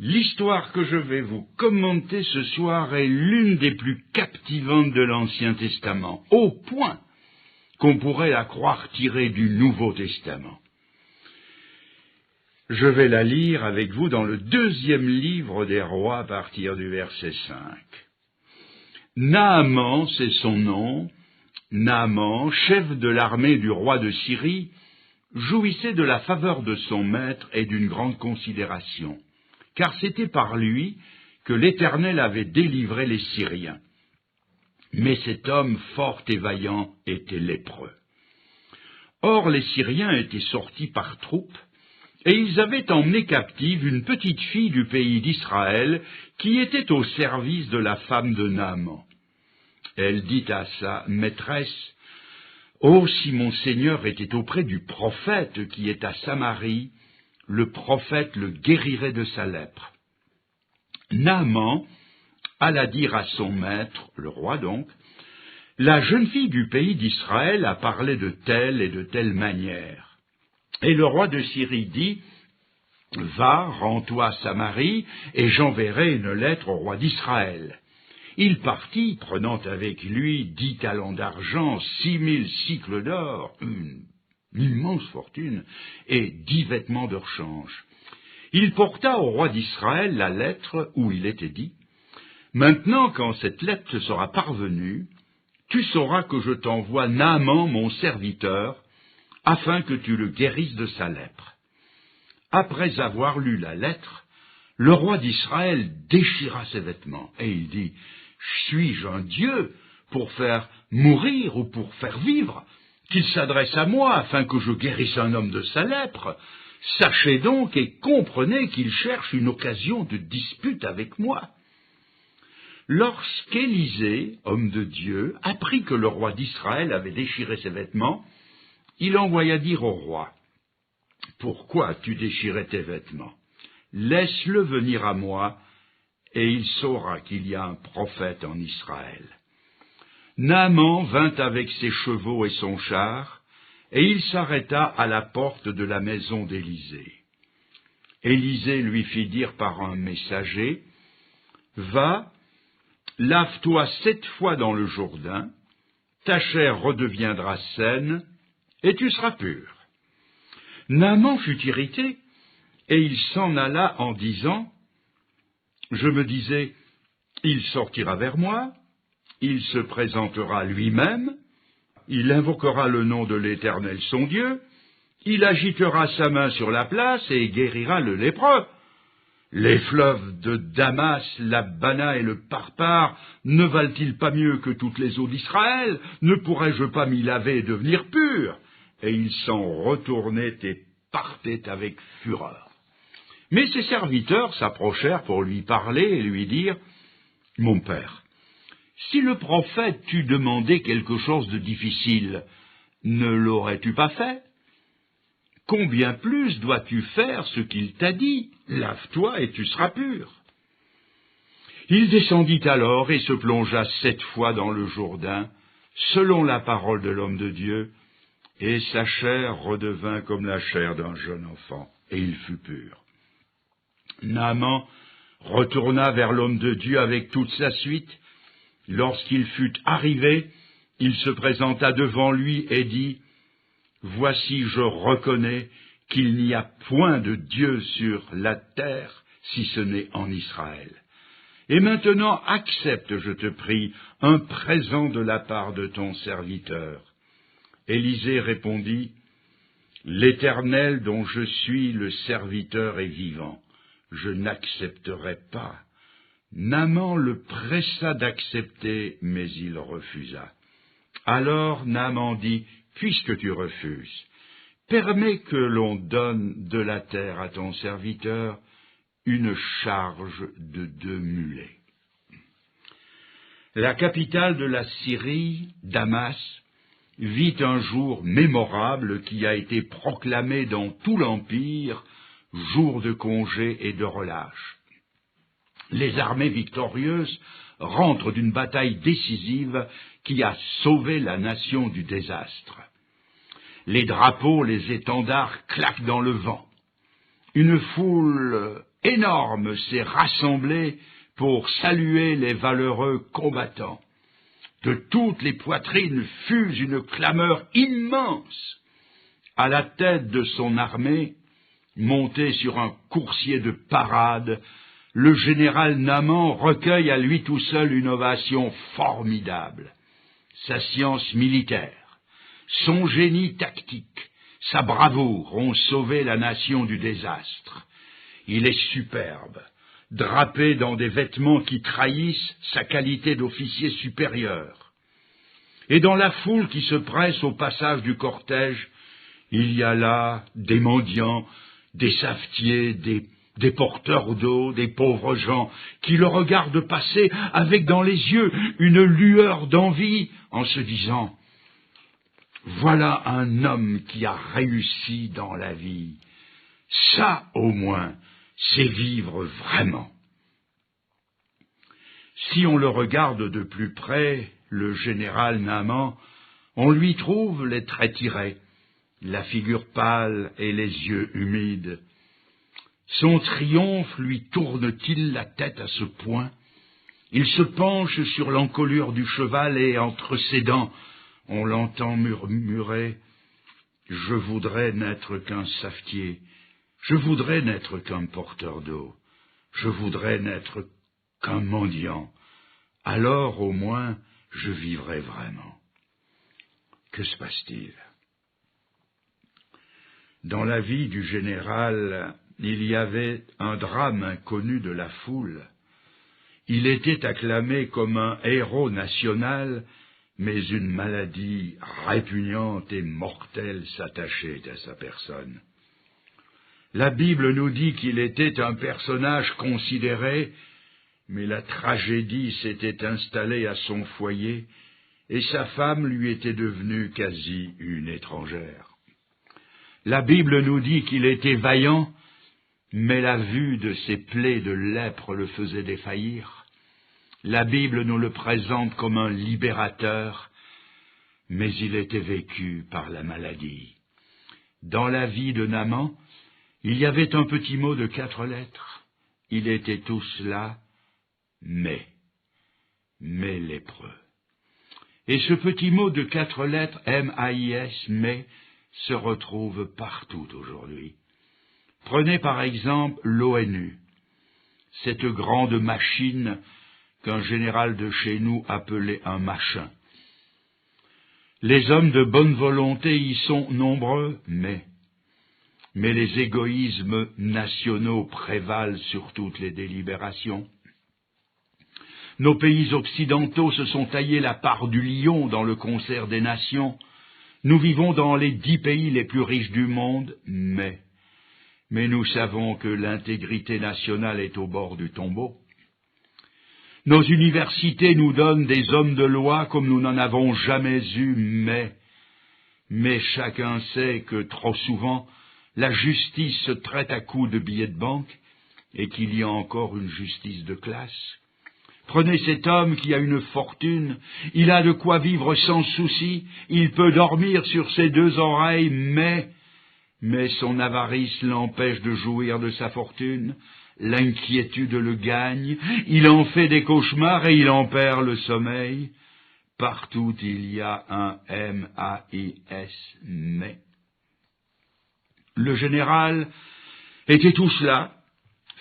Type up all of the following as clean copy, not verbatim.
L'histoire que je vais vous commenter ce soir est l'une des plus captivantes de l'Ancien Testament, au point qu'on pourrait la croire tirée du Nouveau Testament. Je vais la lire avec vous dans le 2e livre des Rois à partir du verset 5. Naaman, c'est son nom. Naaman, chef de l'armée du roi de Syrie, jouissait de la faveur de son maître et d'une grande considération, car c'était par lui que l'Éternel avait délivré les Syriens. Mais cet homme fort et vaillant était lépreux. Or les Syriens étaient sortis par troupes, et ils avaient emmené captive une petite fille du pays d'Israël qui était au service de la femme de Naaman. Elle dit à sa maîtresse, « Oh, si mon Seigneur était auprès du prophète qui est à Samarie, le prophète le guérirait de sa lèpre. » Naaman alla dire à son maître, le roi donc, « La jeune fille du pays d'Israël a parlé de telle et de telle manière. » Et le roi de Syrie dit, « Va, rends-toi à Samarie, et j'enverrai une lettre au roi d'Israël. » Il partit, prenant avec lui 10 talents d'argent, 6000 cycles d'or, une immense fortune, et 10 vêtements de rechange. Il porta au roi d'Israël la lettre où il était dit, « Maintenant, quand cette lettre te sera parvenue, tu sauras que je t'envoie Naaman, mon serviteur, afin que tu le guérisses de sa lèpre. » Après avoir lu la lettre, le roi d'Israël déchira ses vêtements, et il dit, « Suis-je un Dieu pour faire mourir ou pour faire vivre, qu'il s'adresse à moi afin que je guérisse un homme de sa lèpre? Sachez donc et comprenez qu'il cherche une occasion de dispute avec moi. » Lorsqu'Élisée, homme de Dieu, apprit que le roi d'Israël avait déchiré ses vêtements, il envoya dire au roi, « Pourquoi as-tu déchiré tes vêtements? Laisse-le venir à moi, et il saura qu'il y a un prophète en Israël. » Naaman vint avec ses chevaux et son char, et il s'arrêta à la porte de la maison d'Élisée. Élisée lui fit dire par un messager, « Va, lave-toi 7 fois dans le Jourdain, ta chair redeviendra saine, et tu seras pur. » Naaman fut irrité, et il s'en alla en disant, « Je me disais, il sortira vers moi, il se présentera lui-même, il invoquera le nom de l'Éternel son Dieu, il agitera sa main sur la place et guérira le lépreux. Les fleuves de Damas, l'Abana et le Parpar ne valent-ils pas mieux que toutes les eaux d'Israël? Ne pourrais-je pas m'y laver et devenir pur? » Et il s'en retournait et partait avec fureur. Mais ses serviteurs s'approchèrent pour lui parler et lui dire, « Mon père, si le prophète t'eût demandé quelque chose de difficile, ne l'aurais-tu pas fait? Combien plus dois-tu faire ce qu'il t'a dit? Lave-toi et tu seras pur. » Il descendit alors et se plongea 7 fois dans le Jourdain, selon la parole de l'homme de Dieu, et sa chair redevint comme la chair d'un jeune enfant, et il fut pur. Naaman retourna vers l'homme de Dieu avec toute sa suite. Lorsqu'il fut arrivé, il se présenta devant lui et dit, « Voici, je reconnais qu'il n'y a point de Dieu sur la terre, si ce n'est en Israël. Et maintenant, accepte, je te prie, un présent de la part de ton serviteur. » Élisée répondit, « L'Éternel dont je suis le serviteur est vivant. Je n'accepterai pas. » Naaman le pressa d'accepter, mais il refusa. Alors Naaman dit, « Puisque tu refuses, permets que l'on donne de la terre à ton serviteur une charge de 2 mulets. » La capitale de la Syrie, Damas, vit un jour mémorable qui a été proclamé dans tout l'Empire, jour de congé et de relâche. Les armées victorieuses rentrent d'une bataille décisive qui a sauvé la nation du désastre. Les drapeaux, les étendards claquent dans le vent. Une foule énorme s'est rassemblée pour saluer les valeureux combattants. De toutes les poitrines fuse une clameur immense. À la tête de son armée, monté sur un coursier de parade, le général Naman recueille à lui tout seul une ovation formidable. Sa science militaire, son génie tactique, sa bravoure ont sauvé la nation du désastre. Il est superbe, drapé dans des vêtements qui trahissent sa qualité d'officier supérieur. Et dans la foule qui se presse au passage du cortège, il y a là des mendiants, des savetiers, des porteurs d'eau, des pauvres gens, qui le regardent passer avec dans les yeux une lueur d'envie, en se disant « Voilà un homme qui a réussi dans la vie. Ça, au moins, c'est vivre vraiment. » Si on le regarde de plus près, le général Naman, on lui trouve les traits tirés, la figure pâle et les yeux humides. Son triomphe lui tourne-t-il la tête à ce point? Il se penche sur l'encolure du cheval et, entre ses dents, on l'entend murmurer « Je voudrais n'être qu'un savetier, je voudrais n'être qu'un porteur d'eau, je voudrais n'être qu'un mendiant, alors au moins je vivrai vraiment. » Que se passe-t-il? Dans la vie du général, il y avait un drame inconnu de la foule. Il était acclamé comme un héros national, mais une maladie répugnante et mortelle s'attachait à sa personne. La Bible nous dit qu'il était un personnage considéré, mais la tragédie s'était installée à son foyer, et sa femme lui était devenue quasi une étrangère. La Bible nous dit qu'il était vaillant, mais la vue de ses plaies de lèpre le faisait défaillir. La Bible nous le présente comme un libérateur, mais il était vécu par la maladie. Dans la vie de Naman, il y avait un petit mot de 4 lettres. Il était tout cela, mais lépreux. Et ce petit mot de 4 lettres, M-A-I-S, mais, se retrouve partout aujourd'hui. Prenez par exemple l'ONU, cette grande machine qu'un général de chez nous appelait un machin. Les hommes de bonne volonté y sont nombreux, mais les égoïsmes nationaux prévalent sur toutes les délibérations. Nos pays occidentaux se sont taillés la part du lion dans le concert des nations. Nous vivons dans les 10 pays les plus riches du monde, mais nous savons que l'intégrité nationale est au bord du tombeau. Nos universités nous donnent des hommes de loi comme nous n'en avons jamais eu, mais chacun sait que trop souvent, la justice se traite à coups de billets de banque et qu'il y a encore une justice de classe. Prenez cet homme qui a une fortune, il a de quoi vivre sans souci, il peut dormir sur ses 2 oreilles, mais son avarice l'empêche de jouir de sa fortune, l'inquiétude le gagne, il en fait des cauchemars et il en perd le sommeil. Partout il y a un M-A-I-S, mais. Le général était tout cela,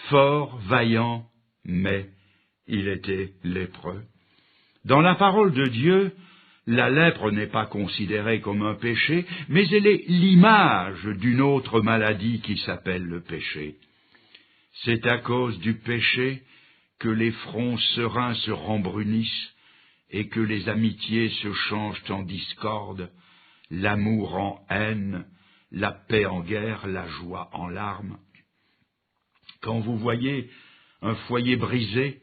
fort, vaillant, mais il était lépreux. Dans la parole de Dieu, la lèpre n'est pas considérée comme un péché, mais elle est l'image d'une autre maladie qui s'appelle le péché. C'est à cause du péché que les fronts sereins se rembrunissent et que les amitiés se changent en discorde, l'amour en haine, la paix en guerre, la joie en larmes. Quand vous voyez un foyer brisé,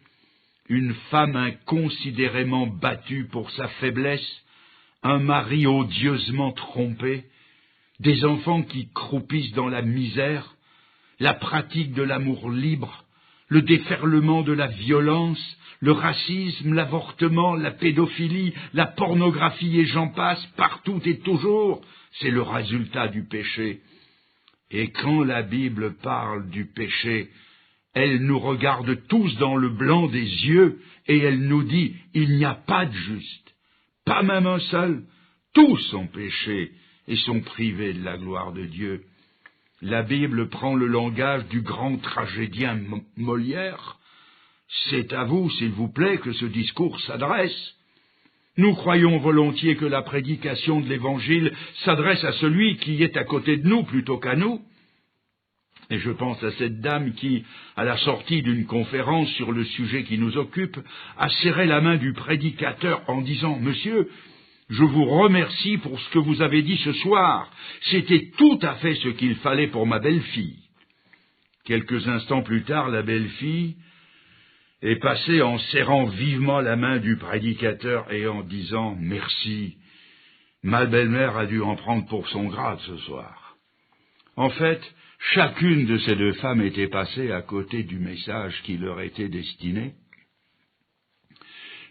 une femme inconsidérément battue pour sa faiblesse, un mari odieusement trompé, des enfants qui croupissent dans la misère, la pratique de l'amour libre, le déferlement de la violence, le racisme, l'avortement, la pédophilie, la pornographie et j'en passe, partout et toujours, c'est le résultat du péché. Et quand la Bible parle du péché, Elle nous regarde tous dans le blanc des yeux et elle nous dit, il n'y a pas de juste, pas même un seul. Tous ont péché et sont privés de la gloire de Dieu. La Bible prend le langage du grand tragédien Molière. C'est à vous, s'il vous plaît, que ce discours s'adresse. Nous croyons volontiers que la prédication de l'Évangile s'adresse à celui qui est à côté de nous plutôt qu'à nous. Et je pense à cette dame qui, à la sortie d'une conférence sur le sujet qui nous occupe, a serré la main du prédicateur en disant « Monsieur, je vous remercie pour ce que vous avez dit ce soir. C'était tout à fait ce qu'il fallait pour ma belle-fille. » Quelques instants plus tard, la belle-fille est passée en serrant vivement la main du prédicateur et en disant « Merci, ma belle-mère a dû en prendre pour son grade ce soir. » En fait, chacune de ces deux femmes était passée à côté du message qui leur était destiné.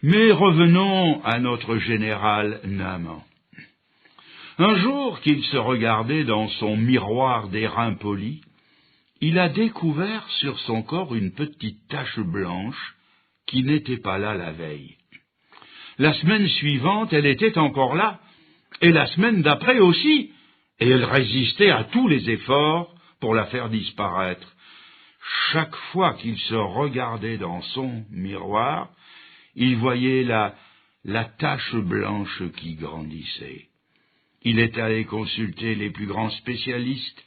Mais revenons à notre général Naaman. Un jour qu'il se regardait dans son miroir d'airain poli, il a découvert sur son corps une petite tache blanche qui n'était pas là la veille. La semaine suivante, elle était encore là, et la semaine d'après aussi, et elle résistait à tous les efforts pour la faire disparaître. Chaque fois qu'il se regardait dans son miroir, il voyait la tache blanche qui grandissait. Il est allé consulter les plus grands spécialistes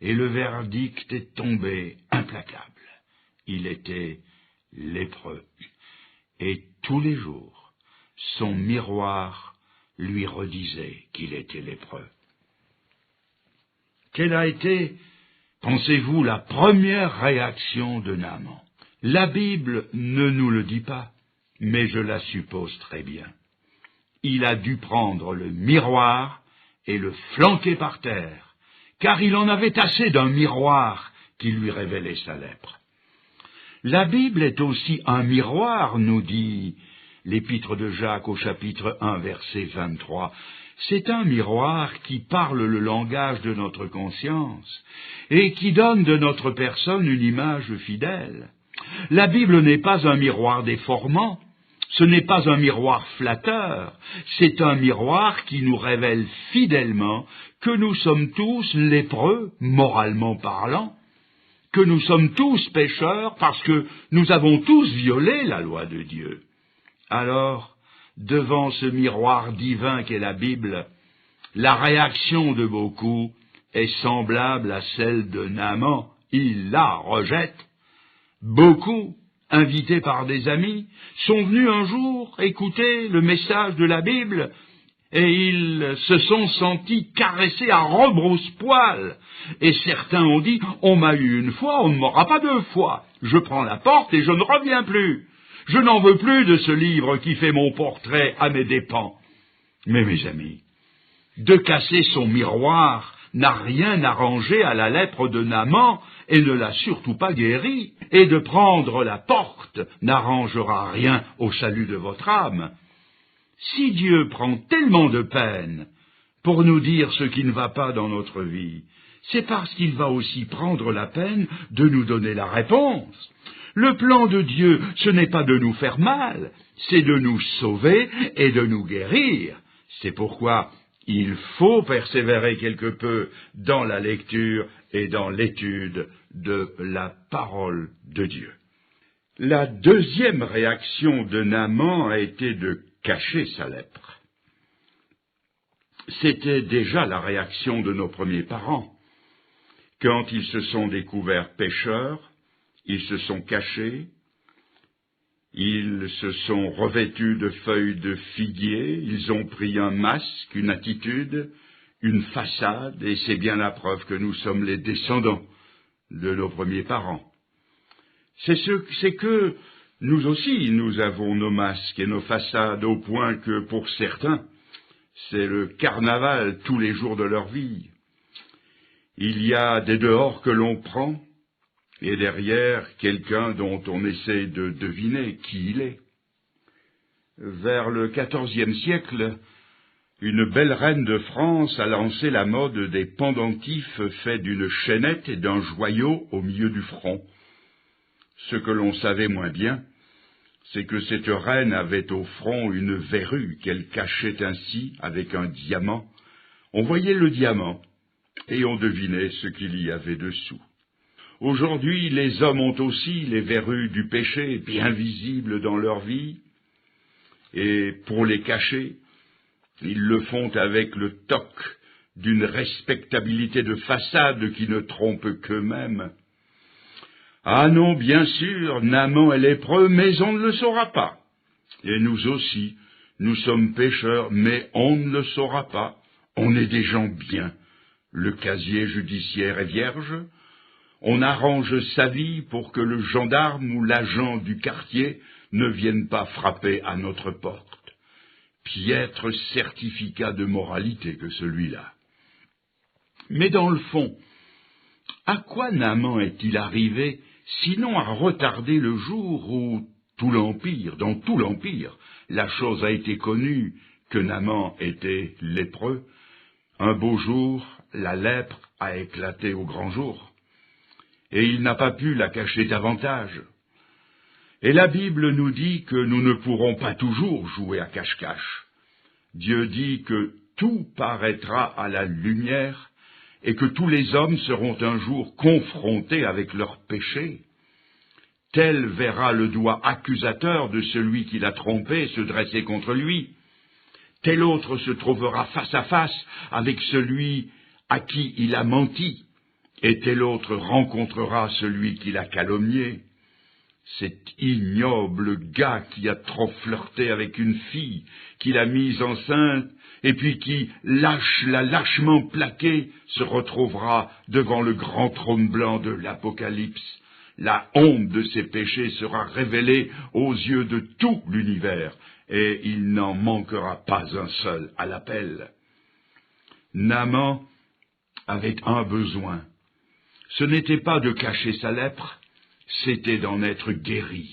et le verdict est tombé implacable. Il était lépreux. Et tous les jours, son miroir lui redisait qu'il était lépreux. Quelle a été, pensez-vous, la première réaction de Naaman? La Bible ne nous le dit pas, mais je la suppose très bien. Il a dû prendre le miroir et le flanquer par terre, car il en avait assez d'un miroir qui lui révélait sa lèpre. La Bible est aussi un miroir, nous dit l'épître de Jacques au chapitre 1, verset 23. C'est un miroir qui parle le langage de notre conscience et qui donne de notre personne une image fidèle. La Bible n'est pas un miroir déformant, ce n'est pas un miroir flatteur, c'est un miroir qui nous révèle fidèlement que nous sommes tous lépreux, moralement parlant, que nous sommes tous pécheurs parce que nous avons tous violé la loi de Dieu. Alors, devant ce miroir divin qu'est la Bible, la réaction de beaucoup est semblable à celle de Naaman. Il la rejette. Beaucoup, invités par des amis, sont venus un jour écouter le message de la Bible et ils se sont sentis caressés à rebrousse-poil. Et certains ont dit « On m'a eu une fois, on ne m'aura pas deux fois. Je prends la porte et je ne reviens plus. Je n'en veux plus de ce livre qui fait mon portrait à mes dépens. » Mais mes amis, de casser son miroir n'a rien arrangé à la lèpre de Naaman et ne l'a surtout pas guéri. Et de prendre la porte n'arrangera rien au salut de votre âme. Si Dieu prend tellement de peine pour nous dire ce qui ne va pas dans notre vie, c'est parce qu'il va aussi prendre la peine de nous donner la réponse. Le plan de Dieu, ce n'est pas de nous faire mal, c'est de nous sauver et de nous guérir. C'est pourquoi il faut persévérer quelque peu dans la lecture et dans l'étude de la parole de Dieu. La deuxième réaction de Naaman a été de cacher sa lèpre. C'était déjà la réaction de nos premiers parents. Quand ils se sont découverts pécheurs, ils se sont cachés, ils se sont revêtus de feuilles de figuier, ils ont pris un masque, une attitude, une façade, et c'est bien la preuve que nous sommes les descendants de nos premiers parents. C'est que nous aussi, nous avons nos masques et nos façades au point que, pour certains, c'est le carnaval tous les jours de leur vie. Il y a des dehors que l'on prend, et derrière, quelqu'un dont on essaie de deviner qui il est. Vers le XIVe siècle, une belle reine de France a lancé la mode des pendentifs faits d'une chaînette et d'un joyau au milieu du front. Ce que l'on savait moins bien, c'est que cette reine avait au front une verrue qu'elle cachait ainsi avec un diamant. On voyait le diamant et on devinait ce qu'il y avait dessous. Aujourd'hui, les hommes ont aussi les verrues du péché bien visibles dans leur vie, et pour les cacher, ils le font avec le toc d'une respectabilité de façade qui ne trompe qu'eux-mêmes. Ah non, bien sûr, Naaman est lépreux, mais on ne le saura pas. Et nous aussi, nous sommes pécheurs, mais on ne le saura pas. On est des gens bien. Le casier judiciaire est vierge. On arrange sa vie pour que le gendarme ou l'agent du quartier ne vienne pas frapper à notre porte. Piètre certificat de moralité que celui-là. Mais dans le fond, à quoi Naaman est-il arrivé, sinon à retarder le jour où dans tout l'Empire, la chose a été connue que Naaman était lépreux. Un beau jour, la lèpre a éclaté au grand jour, et il n'a pas pu la cacher davantage. Et la Bible nous dit que nous ne pourrons pas toujours jouer à cache-cache. Dieu dit que tout paraîtra à la lumière et que tous les hommes seront un jour confrontés avec leurs péchés. Tel verra le doigt accusateur de celui qui l'a trompé se dresser contre lui. Tel autre se trouvera face à face avec celui à qui il a menti, et tel autre rencontrera celui qui l'a calomnié. Cet ignoble gars qui a trop flirté avec une fille, qui l'a mise enceinte, et puis qui, l'a lâchement plaquée, se retrouvera devant le grand trône blanc de l'Apocalypse. La honte de ses péchés sera révélée aux yeux de tout l'univers, et il n'en manquera pas un seul à l'appel. Naaman avait un besoin. Ce n'était pas de cacher sa lèpre, c'était d'en être guéri.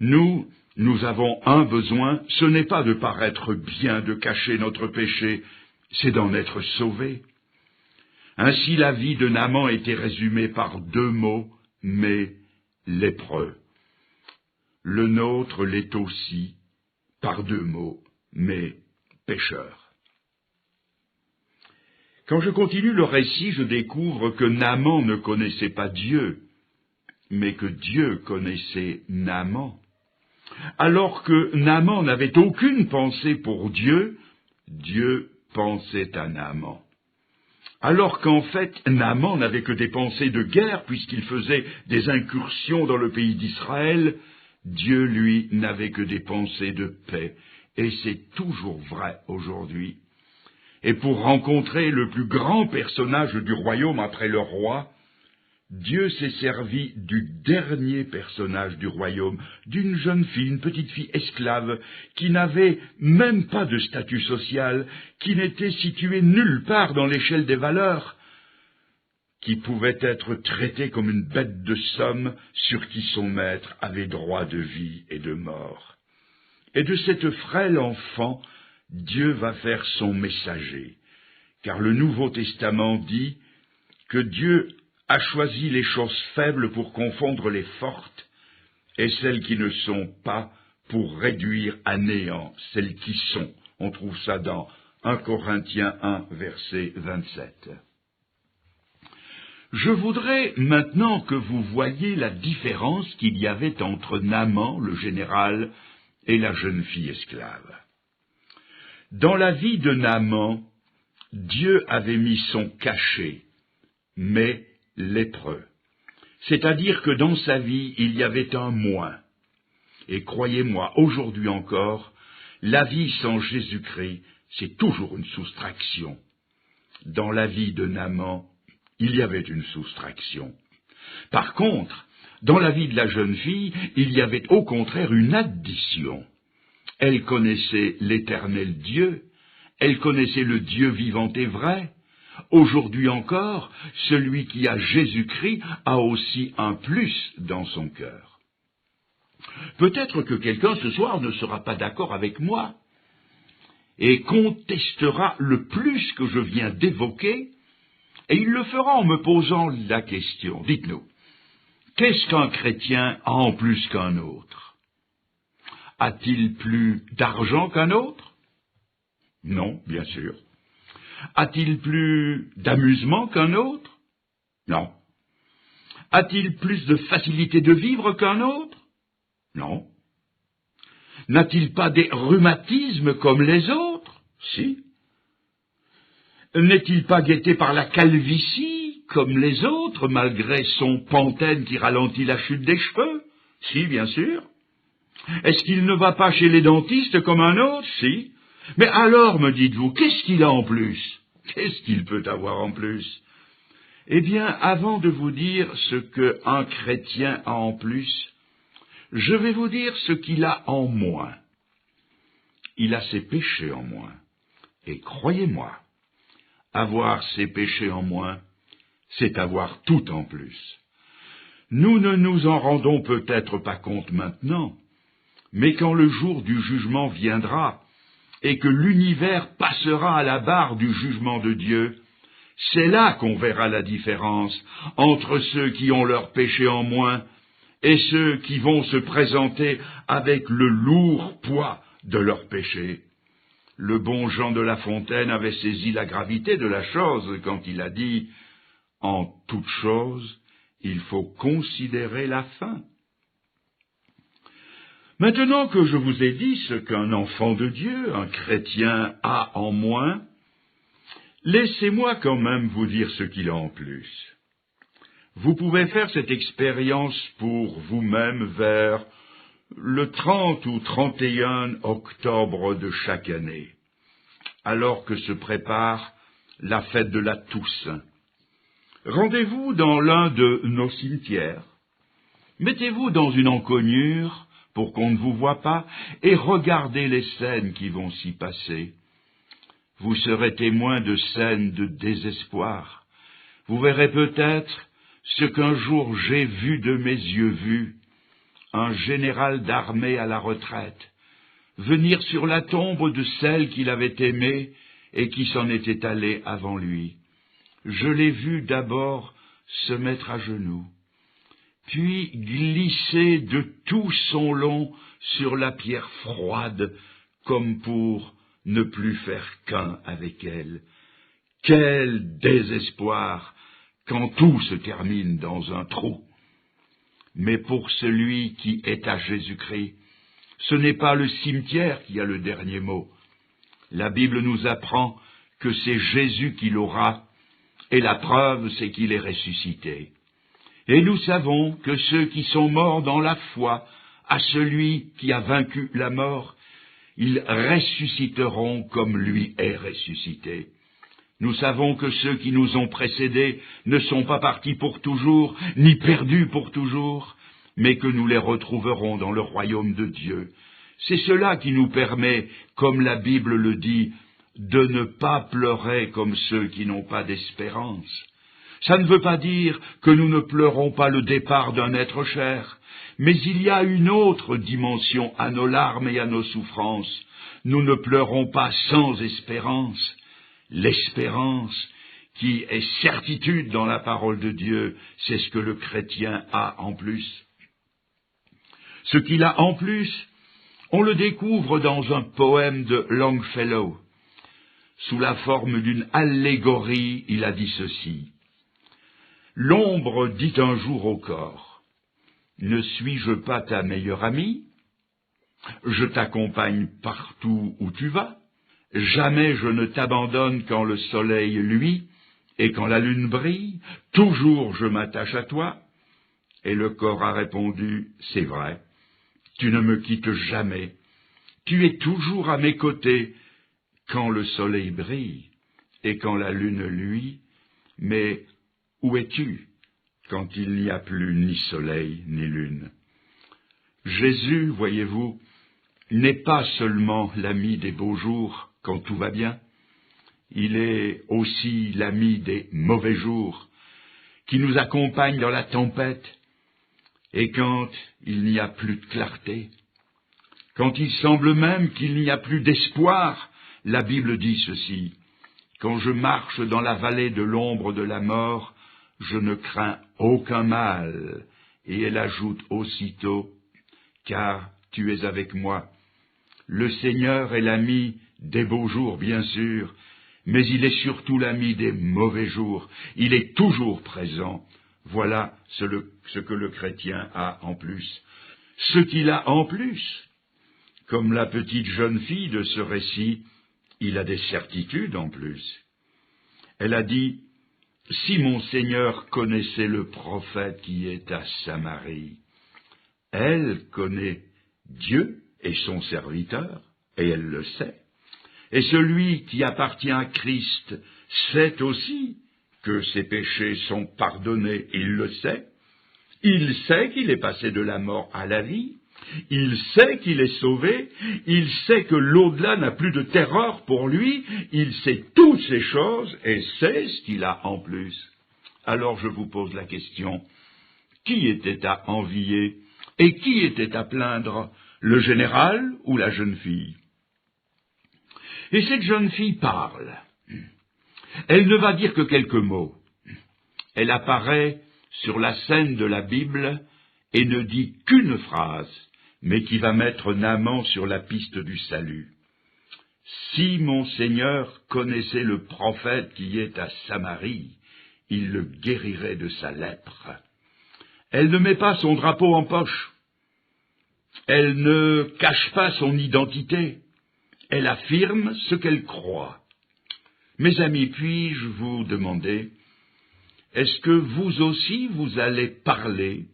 Nous avons un besoin, ce n'est pas de paraître bien, de cacher notre péché, c'est d'en être sauvé. Ainsi la vie de Naaman était résumée par 2 mots, mais lépreux. Le nôtre l'est aussi, par 2 mots, mais pécheur. Quand je continue le récit, je découvre que Naaman ne connaissait pas Dieu, mais que Dieu connaissait Naaman. Alors que Naaman n'avait aucune pensée pour Dieu, Dieu pensait à Naaman. Alors qu'en fait, Naaman n'avait que des pensées de guerre, puisqu'il faisait des incursions dans le pays d'Israël, Dieu, lui, n'avait que des pensées de paix. Et c'est toujours vrai aujourd'hui. Et pour rencontrer le plus grand personnage du royaume après le roi, Dieu s'est servi du dernier personnage du royaume, d'une jeune fille, une petite fille esclave, qui n'avait même pas de statut social, qui n'était située nulle part dans l'échelle des valeurs, qui pouvait être traitée comme une bête de somme sur qui son maître avait droit de vie et de mort. Et de cette frêle enfant, Dieu va faire son messager, car le Nouveau Testament dit que Dieu a choisi les choses faibles pour confondre les fortes, et celles qui ne sont pas pour réduire à néant celles qui sont. On trouve ça dans 1 Corinthiens 1, verset 27. Je voudrais maintenant que vous voyiez la différence qu'il y avait entre Naaman, le général, et la jeune fille esclave. Dans la vie de Naaman, Dieu avait mis son cachet, mais lépreux. C'est-à-dire que dans sa vie, il y avait un moins. Et croyez-moi, aujourd'hui encore, la vie sans Jésus-Christ, c'est toujours une soustraction. Dans la vie de Naaman, il y avait une soustraction. Par contre, dans la vie de la jeune fille, il y avait au contraire une addition. Elle connaissait l'Éternel Dieu, elle connaissait le Dieu vivant et vrai. Aujourd'hui encore, celui qui a Jésus-Christ a aussi un plus dans son cœur. Peut-être que quelqu'un ce soir ne sera pas d'accord avec moi et contestera le plus que je viens d'évoquer, et il le fera en me posant la question. Dites-nous, Qu'est-ce qu'un chrétien a en plus qu'un autre? A-t-il plus d'argent qu'un autre? Non, bien sûr. A-t-il plus d'amusement qu'un autre? Non. A-t-il plus de facilité de vivre qu'un autre? Non. N'a-t-il pas des rhumatismes comme les autres? Si. N'est-il pas guetté par la calvitie comme les autres, malgré son pantène qui ralentit la chute des cheveux? Si, bien sûr. Est-ce qu'il ne va pas chez les dentistes comme un autre? Si. Mais alors, me dites-vous, qu'est-ce qu'il a en plus? Qu'est-ce qu'il peut avoir en plus? Eh bien, avant de vous dire ce qu'un chrétien a en plus, je vais vous dire ce qu'il a en moins. Il a ses péchés en moins. Et croyez-moi, avoir ses péchés en moins, c'est avoir tout en plus. Nous ne nous en rendons peut-être pas compte maintenant, mais quand le jour du jugement viendra, et que l'univers passera à la barre du jugement de Dieu, c'est là qu'on verra la différence entre ceux qui ont leurs péchés en moins et ceux qui vont se présenter avec le lourd poids de leurs péchés. Le bon Jean de La Fontaine avait saisi la gravité de la chose quand il a dit « En toute chose, il faut considérer la fin ». Maintenant que je vous ai dit ce qu'un enfant de Dieu, un chrétien, a en moins, laissez-moi quand même vous dire ce qu'il a en plus. Vous pouvez faire cette expérience pour vous-même vers le 30 ou 31 octobre de chaque année, alors que se prépare la fête de la Toussaint. Rendez-vous dans l'un de nos cimetières, mettez-vous dans une encoignure pour qu'on ne vous voie pas, et regardez les scènes qui vont s'y passer. Vous serez témoin de scènes de désespoir. Vous verrez peut-être ce qu'un jour j'ai vu de mes yeux vus, un général d'armée à la retraite, venir sur la tombe de celle qu'il avait aimée et qui s'en était allée avant lui. Je l'ai vu d'abord se mettre à genoux, puis glisser de tout son long sur la pierre froide, comme pour ne plus faire qu'un avec elle. Quel désespoir quand tout se termine dans un trou! Mais pour celui qui est à Jésus-Christ, ce n'est pas le cimetière qui a le dernier mot. La Bible nous apprend que c'est Jésus qui l'aura, et la preuve, c'est qu'il est ressuscité. Et nous savons que ceux qui sont morts dans la foi à celui qui a vaincu la mort, ils ressusciteront comme lui est ressuscité. Nous savons que ceux qui nous ont précédés ne sont pas partis pour toujours, ni perdus pour toujours, mais que nous les retrouverons dans le royaume de Dieu. C'est cela qui nous permet, comme la Bible le dit, de ne pas pleurer comme ceux qui n'ont pas d'espérance. Ça ne veut pas dire que nous ne pleurons pas le départ d'un être cher, mais il y a une autre dimension à nos larmes et à nos souffrances. Nous ne pleurons pas sans espérance. L'espérance, qui est certitude dans la parole de Dieu, c'est ce que le chrétien a en plus. Ce qu'il a en plus, on le découvre dans un poème de Longfellow. Sous la forme d'une allégorie, il a dit ceci. L'ombre dit un jour au corps, « Ne suis-je pas ta meilleure amie? Je t'accompagne partout où tu vas. Jamais je ne t'abandonne quand le soleil luit et quand la lune brille. Toujours je m'attache à toi. » Et le corps a répondu, « C'est vrai, tu ne me quittes jamais. Tu es toujours à mes côtés quand le soleil brille et quand la lune luit. Mais où es-tu quand il n'y a plus ni soleil ni lune? » Jésus, voyez-vous, n'est pas seulement l'ami des beaux jours quand tout va bien, il est aussi l'ami des mauvais jours, qui nous accompagne dans la tempête, et quand il n'y a plus de clarté, quand il semble même qu'il n'y a plus d'espoir, la Bible dit ceci, « Quand je marche dans la vallée de l'ombre de la mort, je ne crains aucun mal, Et elle ajoute aussitôt, car tu es avec moi. Le Seigneur est l'ami des beaux jours, bien sûr, mais il est surtout l'ami des mauvais jours. Il est toujours présent. Voilà ce que le chrétien a en plus. Ce qu'il a en plus, comme la petite jeune fille de ce récit, il a des certitudes en plus. Elle a dit, « Si mon Seigneur connaissait le prophète qui est à Samarie, elle connaît Dieu et son serviteur, et elle le sait. Et celui qui appartient à Christ sait aussi que ses péchés sont pardonnés, il le sait. Il sait qu'il est passé de la mort à la vie. Il sait qu'il est sauvé. Il sait que l'au-delà n'a plus de terreur pour lui. Il sait toutes ces choses et sait ce qu'il a en plus. Alors je vous pose la question, qui était à envier et qui était à plaindre, le général ou la jeune fille? Et cette jeune fille parle. Elle ne va dire que quelques mots. Elle apparaît sur la scène de la Bible et ne dit qu'une phrase, mais qui va mettre Naaman sur la piste du salut. Si mon Seigneur connaissait le prophète qui est à Samarie, il le guérirait de sa lèpre. Elle ne met pas son drapeau en poche. Elle ne cache pas son identité. Elle affirme ce qu'elle croit. Mes amis, puis-je vous demander, est-ce que vous aussi vous allez parler?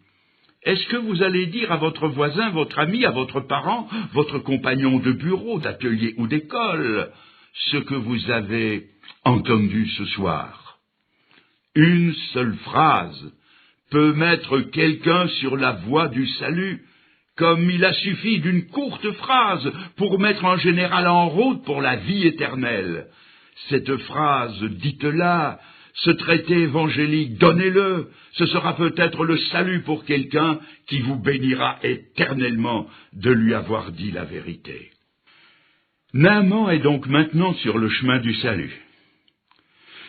Est-ce que vous allez dire à votre voisin, votre ami, à votre parent, votre compagnon de bureau, d'atelier ou d'école, ce que vous avez entendu ce soir? Une seule phrase peut mettre quelqu'un sur la voie du salut, comme il a suffi d'une courte phrase pour mettre un général en route pour la vie éternelle. Cette phrase, dites-la, ce traité évangélique, donnez-le, ce sera peut-être le salut pour quelqu'un qui vous bénira éternellement de lui avoir dit la vérité. Naaman est donc maintenant sur le chemin du salut.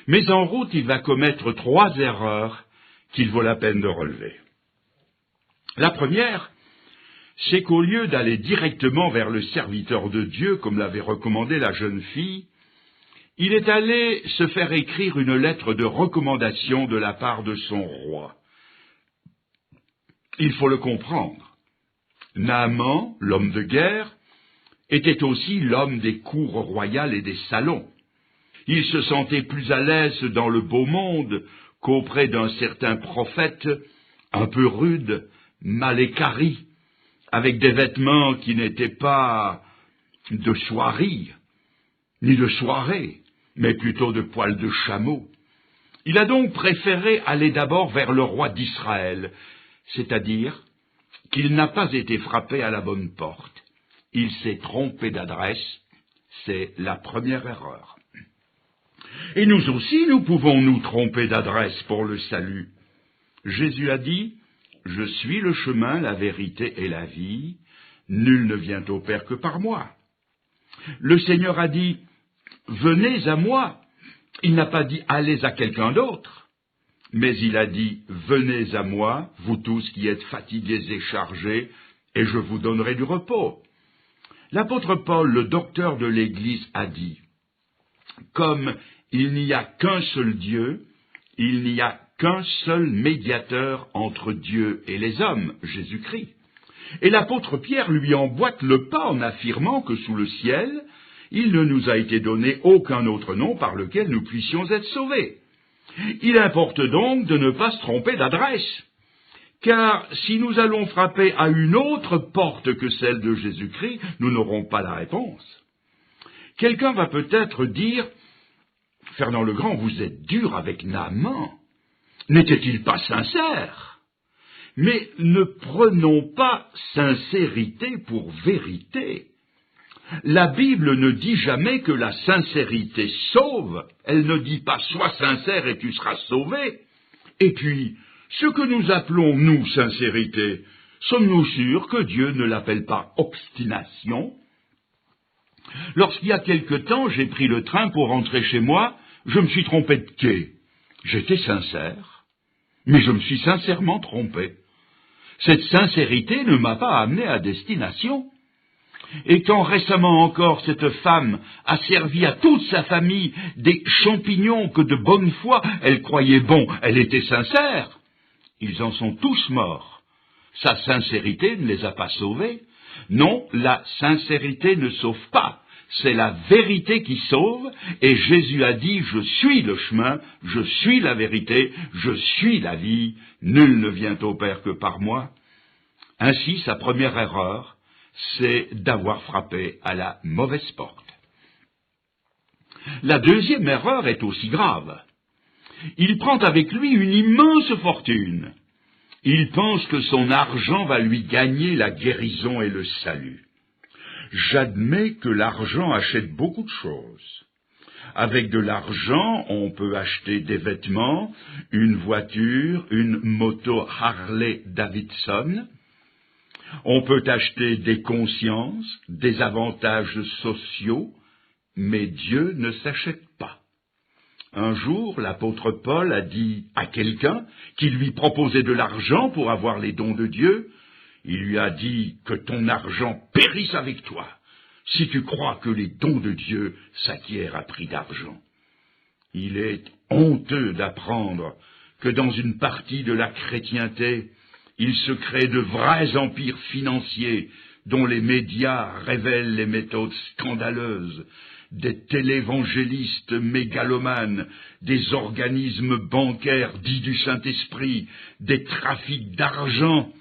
Mais en route, il va commettre 3 erreurs qu'il vaut la peine de relever. La première, c'est qu'au lieu d'aller directement vers le serviteur de Dieu, comme l'avait recommandé la jeune fille, il est allé se faire écrire une lettre de recommandation de la part de son roi. Il faut le comprendre. Naaman, l'homme de guerre, était aussi l'homme des cours royales et des salons. Il se sentait plus à l'aise dans le beau monde qu'auprès d'un certain prophète un peu rude, mal équarri, avec des vêtements qui n'étaient pas de soierie, ni de soirée, mais plutôt de poils de chameau. Il a donc préféré aller d'abord vers le roi d'Israël, c'est-à-dire qu'il n'a pas été frappé à la bonne porte. Il s'est trompé d'adresse, c'est la première erreur. Et nous aussi, nous pouvons nous tromper d'adresse pour le salut. Jésus a dit, « Je suis le chemin, la vérité et la vie, nul ne vient au Père que par moi. » Le Seigneur a dit, « Venez à moi ». Il n'a pas dit « Allez à quelqu'un d'autre », mais il a dit « Venez à moi, vous tous qui êtes fatigués et chargés, et je vous donnerai du repos ». L'apôtre Paul, le docteur de l'Église, a dit « Comme il n'y a qu'un seul Dieu, il n'y a qu'un seul médiateur entre Dieu et les hommes, Jésus-Christ. » Et l'apôtre Pierre lui emboîte le pas en affirmant que sous le ciel, il ne nous a été donné aucun autre nom par lequel nous puissions être sauvés. Il importe donc de ne pas se tromper d'adresse, car si nous allons frapper à une autre porte que celle de Jésus-Christ, nous n'aurons pas la réponse. Quelqu'un va peut-être dire, « Fernand le Grand, vous êtes dur avec Naaman. N'était-il pas sincère ?» Mais ne prenons pas sincérité pour vérité. La Bible ne dit jamais que la sincérité sauve. Elle ne dit pas « sois sincère et tu seras sauvé ». Et puis, ce que nous appelons, nous, sincérité, sommes-nous sûrs que Dieu ne l'appelle pas obstination? Lorsqu'il y a quelque temps, j'ai pris le train pour rentrer chez moi, je me suis trompé de quai. J'étais sincère, mais je me suis sincèrement trompé. Cette sincérité ne m'a pas amené à destination. Et quand récemment encore cette femme a servi à toute sa famille des champignons que de bonne foi elle croyait bons, elle était sincère, ils en sont tous morts. Sa sincérité ne les a pas sauvés. Non, la sincérité ne sauve pas. C'est la vérité qui sauve, et Jésus a dit, je suis le chemin, je suis la vérité, je suis la vie, nul ne vient au Père que par moi. Ainsi, sa première erreur, c'est d'avoir frappé à la mauvaise porte. La deuxième erreur est aussi grave. Il prend avec lui une immense fortune. Il pense que son argent va lui gagner la guérison et le salut. J'admets que l'argent achète beaucoup de choses. Avec de l'argent, on peut acheter des vêtements, une voiture, une moto Harley Davidson. On peut acheter des consciences, des avantages sociaux, mais Dieu ne s'achète pas. Un jour, l'apôtre Paul a dit à quelqu'un qui lui proposait de l'argent pour avoir les dons de Dieu, il lui a dit que ton argent périsse avec toi, si tu crois que les dons de Dieu s'acquièrent à prix d'argent. Il est honteux d'apprendre que dans une partie de la chrétienté, il se crée de vrais empires financiers dont les médias révèlent les méthodes scandaleuses, des télévangélistes mégalomanes, des organismes bancaires dits du Saint-Esprit, des trafics d'argent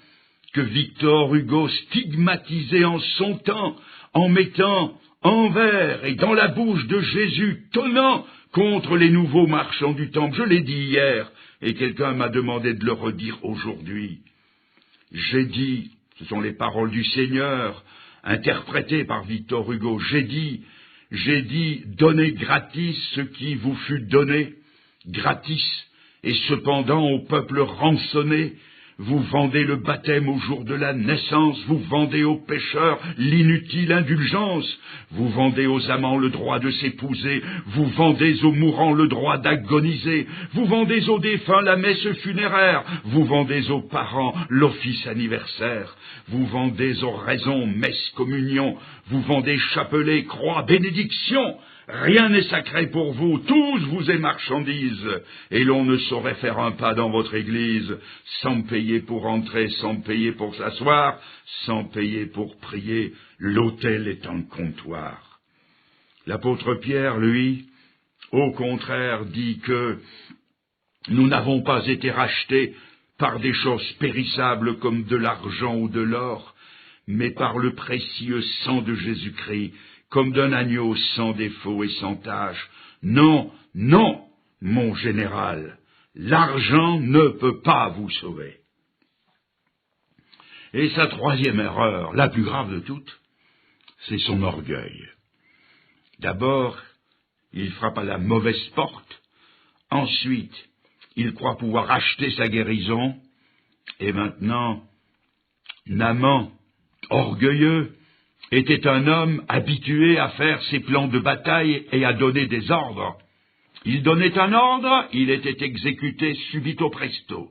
que Victor Hugo stigmatisait en son temps, en mettant en vers et dans la bouche de Jésus, tonnant contre les nouveaux marchands du temple. Je l'ai dit hier, et quelqu'un m'a demandé de le redire aujourd'hui. J'ai dit, ce sont les paroles du Seigneur, interprétées par Victor Hugo, j'ai dit, donnez gratis ce qui vous fut donné, gratis, et cependant au peuple rançonné, vous vendez le baptême au jour de la naissance, vous vendez aux pécheurs l'inutile indulgence, vous vendez aux amants le droit de s'épouser, vous vendez aux mourants le droit d'agoniser, vous vendez aux défunts la messe funéraire, vous vendez aux parents l'office anniversaire, vous vendez aux raisons messe communion, vous vendez chapelet, croix, bénédiction. Rien n'est sacré pour vous, tous vous êtes marchandises, et l'on ne saurait faire un pas dans votre église sans payer pour entrer, sans payer pour s'asseoir, sans payer pour prier, l'autel est un comptoir. L'apôtre Pierre, lui, au contraire, dit que nous n'avons pas été rachetés par des choses périssables comme de l'argent ou de l'or, mais par le précieux sang de Jésus-Christ, comme d'un agneau sans défaut et sans tache. Non, non, mon général, l'argent ne peut pas vous sauver. Et sa troisième erreur, la plus grave de toutes, c'est son orgueil. D'abord, il frappe à la mauvaise porte. Ensuite, il croit pouvoir acheter sa guérison. Et maintenant, Naaman, orgueilleux, était un homme habitué à faire ses plans de bataille et à donner des ordres. Il donnait un ordre, il était exécuté subito presto.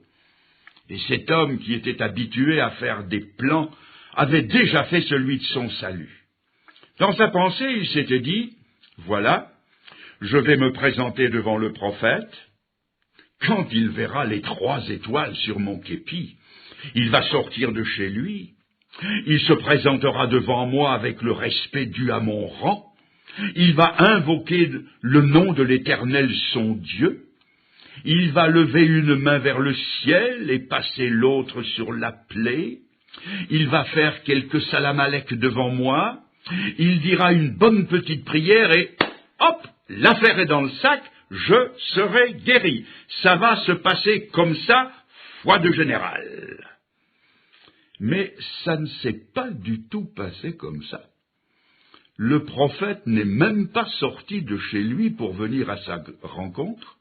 Et cet homme qui était habitué à faire des plans avait déjà fait celui de son salut. Dans sa pensée, il s'était dit, voilà, je vais me présenter devant le prophète. Quand il verra les 3 étoiles sur mon képi, il va sortir de chez lui. Il se présentera devant moi avec le respect dû à mon rang. Il va invoquer le nom de l'Éternel son Dieu. Il va lever une main vers le ciel et passer l'autre sur la plaie. Il va faire quelques salam-alek devant moi. Il dira une bonne petite prière et hop, l'affaire est dans le sac, je serai guéri. Ça va se passer comme ça, foi de général. Mais ça ne s'est pas du tout passé comme ça. Le prophète n'est même pas sorti de chez lui pour venir à sa rencontre.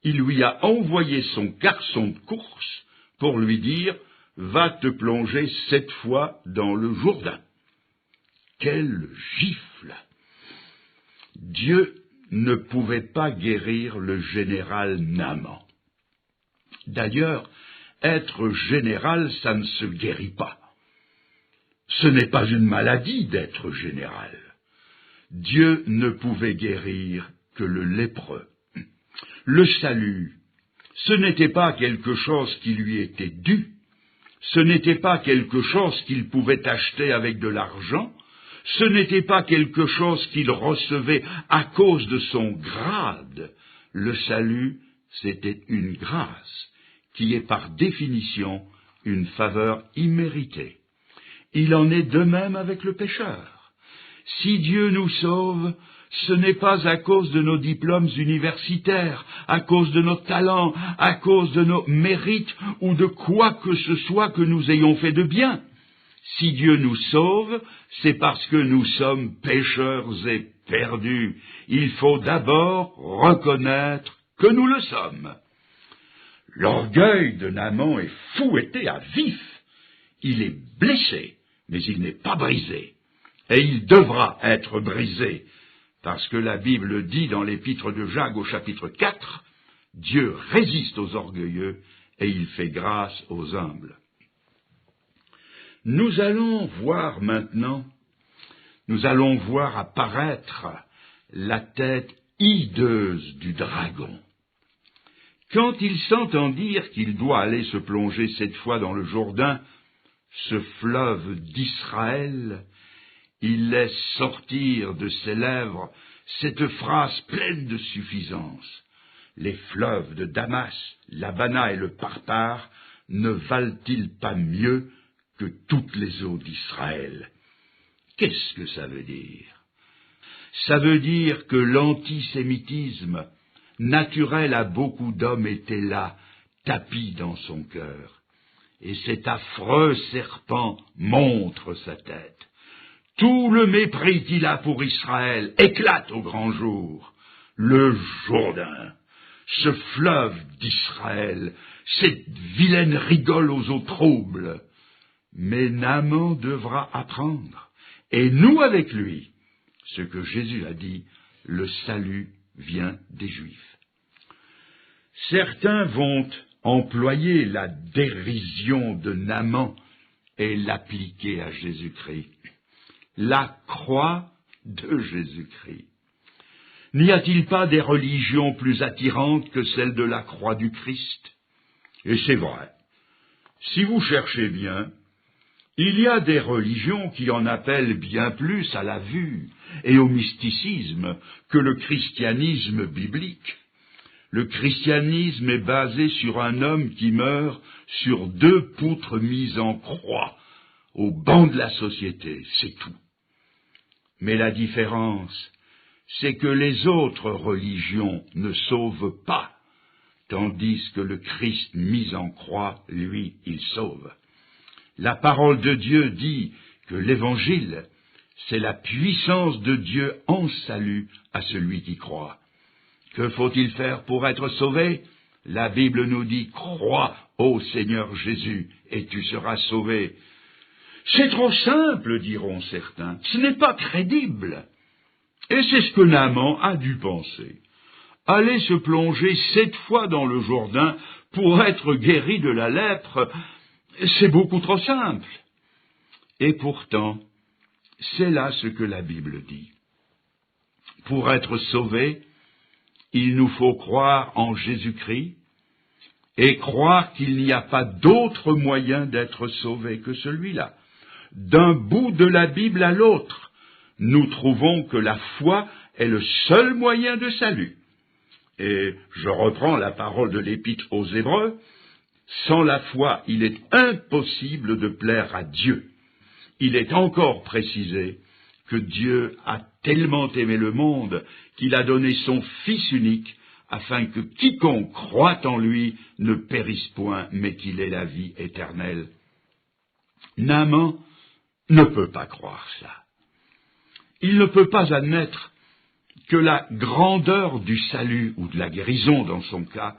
Il lui a envoyé son garçon de course pour lui dire « Va te plonger 7 fois dans le Jourdain ». Quelle gifle! Dieu ne pouvait pas guérir le général Naaman. D'ailleurs, être général, ça ne se guérit pas. Ce n'est pas une maladie d'être général. Dieu ne pouvait guérir que le lépreux. Le salut, ce n'était pas quelque chose qui lui était dû, ce n'était pas quelque chose qu'il pouvait acheter avec de l'argent, ce n'était pas quelque chose qu'il recevait à cause de son grade. Le salut, c'était une grâce, qui est par définition une faveur imméritée. Il en est de même avec le pécheur. Si Dieu nous sauve, ce n'est pas à cause de nos diplômes universitaires, à cause de nos talents, à cause de nos mérites ou de quoi que ce soit que nous ayons fait de bien. Si Dieu nous sauve, c'est parce que nous sommes pécheurs et perdus. Il faut d'abord reconnaître que nous le sommes. L'orgueil de Naaman est fouetté à vif. Il est blessé, mais il n'est pas brisé. Et il devra être brisé, parce que la Bible dit dans l'épître de Jacques au chapitre 4, « Dieu résiste aux orgueilleux et il fait grâce aux humbles ». Nous allons voir maintenant, nous allons voir apparaître la tête hideuse du dragon. Quand il s'entend dire qu'il doit aller se plonger cette fois dans le Jourdain, ce fleuve d'Israël, il laisse sortir de ses lèvres cette phrase pleine de suffisance. Les fleuves de Damas, l'Abana et le Parpar ne valent-ils pas mieux que toutes les eaux d'Israël? Qu'est-ce que ça veut dire? Ça veut dire que l'antisémitisme, naturel à beaucoup d'hommes, était là, tapi dans son cœur. Et cet affreux serpent montre sa tête. Tout le mépris qu'il a pour Israël éclate au grand jour. Le Jourdain, ce fleuve d'Israël, cette vilaine rigole aux eaux troubles. Mais Naaman devra apprendre, et nous avec lui, ce que Jésus a dit, le salut vient des Juifs. Certains vont employer la dérision de Naaman et l'appliquer à Jésus-Christ. La croix de Jésus-Christ. N'y a-t-il pas des religions plus attirantes que celle de la croix du Christ? Et c'est vrai. Si vous cherchez bien, il y a des religions qui en appellent bien plus à la vue et au mysticisme que le christianisme biblique. Le christianisme est basé sur un homme qui meurt sur 2 poutres mises en croix, au banc de la société, c'est tout. Mais la différence, c'est que les autres religions ne sauvent pas, tandis que le Christ mis en croix, lui, il sauve. La parole de Dieu dit que l'Évangile, c'est la puissance de Dieu en salut à celui qui croit. Que faut-il faire pour être sauvé? La Bible nous dit « Crois au Seigneur Jésus et tu seras sauvé ». C'est trop simple, diront certains. Ce n'est pas crédible. Et c'est ce que Naaman a dû penser. Aller se plonger 7 fois dans le Jourdain pour être guéri de la lèpre, c'est beaucoup trop simple. Et pourtant, c'est là ce que la Bible dit. Pour être sauvé, il nous faut croire en Jésus-Christ et croire qu'il n'y a pas d'autre moyen d'être sauvé que celui-là. D'un bout de la Bible à l'autre, nous trouvons que la foi est le seul moyen de salut. Et je reprends la parole de l'Épître aux Hébreux, sans la foi, il est impossible de plaire à Dieu. Il est encore précisé que Dieu a tellement aimé le monde qu'il a donné son Fils unique, afin que quiconque croit en lui ne périsse point, mais qu'il ait la vie éternelle. Naaman ne peut pas croire ça. Il ne peut pas admettre que la grandeur du salut, ou de la guérison dans son cas,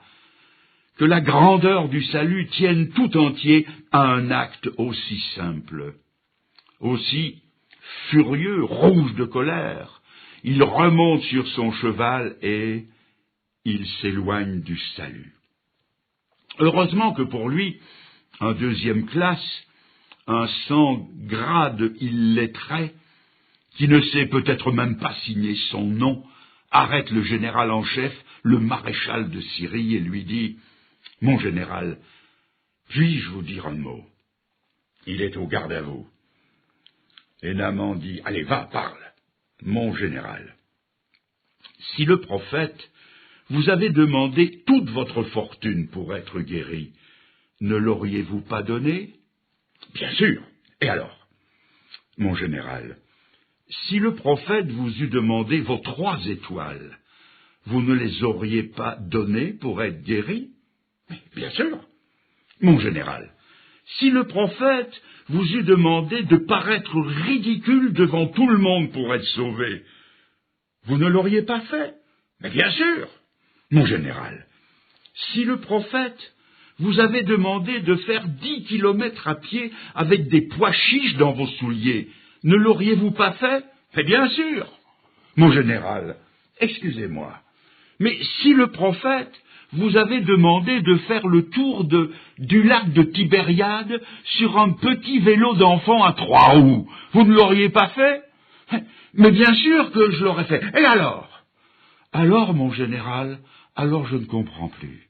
que la grandeur du salut tienne tout entier à un acte aussi simple. Aussi furieux, rouge de colère, il remonte sur son cheval et il s'éloigne du salut. Heureusement que pour lui, un deuxième classe, un sans grade illettré, qui ne sait peut-être même pas signer son nom, arrête le général en chef, le maréchal de Syrie, et lui dit « Mon général, puis-je vous dire un mot? Il est au garde à vous. » Et Naaman dit « Allez, va, parle, mon général. Si le prophète vous avait demandé toute votre fortune pour être guéri, ne l'auriez-vous pas donné? » Bien sûr. Et alors? Mon général, si le prophète vous eût demandé vos 3 étoiles, vous ne les auriez pas données pour être guéri? Bien sûr. Mon général, si le prophète vous eût demandé de paraître ridicule devant tout le monde pour être sauvé, vous ne l'auriez pas fait? Mais bien sûr. Mon général, si le prophète vous avait demandé de faire 10 kilomètres à pied avec des pois chiches dans vos souliers, ne l'auriez-vous pas fait? Mais bien sûr. Mon général, excusez-moi, mais si le prophète vous avait demandé de faire le tour du lac de Tibériade sur un petit vélo d'enfant à 3 roues, vous ne l'auriez pas fait? Mais bien sûr que je l'aurais fait. Et alors? Alors, mon général, alors je ne comprends plus.